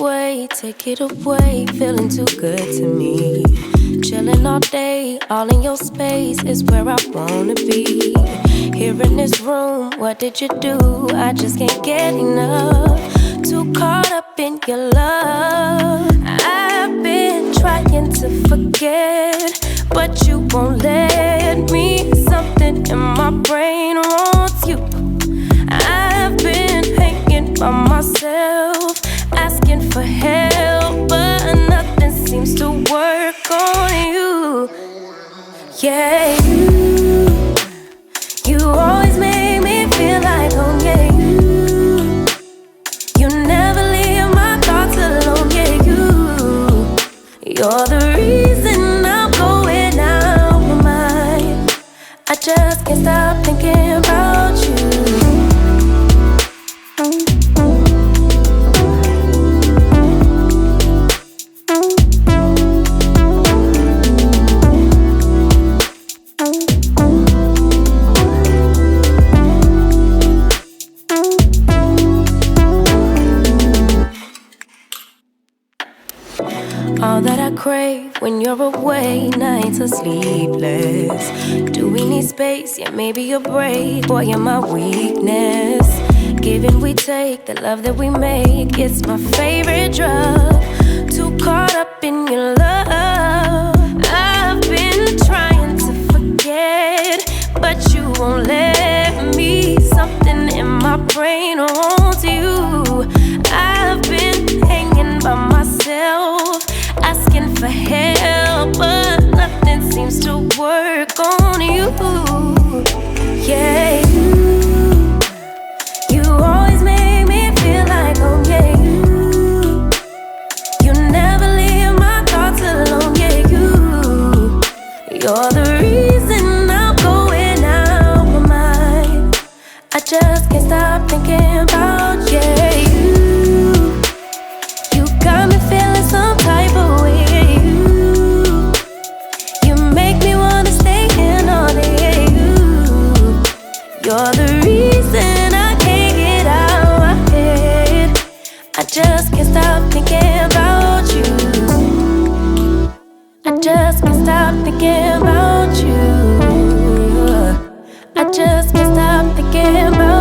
take it away, feeling too good to me. Chilling all day, all in your space is where I wanna be. Here in this room, what did you do? I just can't get enough. Too caught up in your love. I've been trying to forget, but you won't let me. Something in my brain wants you. I've been hanging by myself, asking for help, but nothing seems to work on you. Yeah, you always make me feel like home. Yeah, you never leave my thoughts alone. Yeah, you're the reason I'm going out my mind. I just can't stop thinking about you. All that I crave when you're away, nights are sleepless. Do we need space? Yeah, maybe a break. Boy, you're my weakness. Give and we take, the love that we make, it's my favorite drug. Too caught up in your love. I've been trying to forget, but you won't let me. Something in my brain wants you. I've been hanging by myself, asking for help, but nothing seems to work on you. Yeah, you always make me feel like home. Yeah, you never leave my thoughts alone. Yeah, you're the reason I'm going out my mind. I just can't stop thinking about you. You got me feeling some type of way. You're the reason I can't get out my head. I just can't stop thinking about you. I just can't stop thinking about you. I just can't stop thinking about you.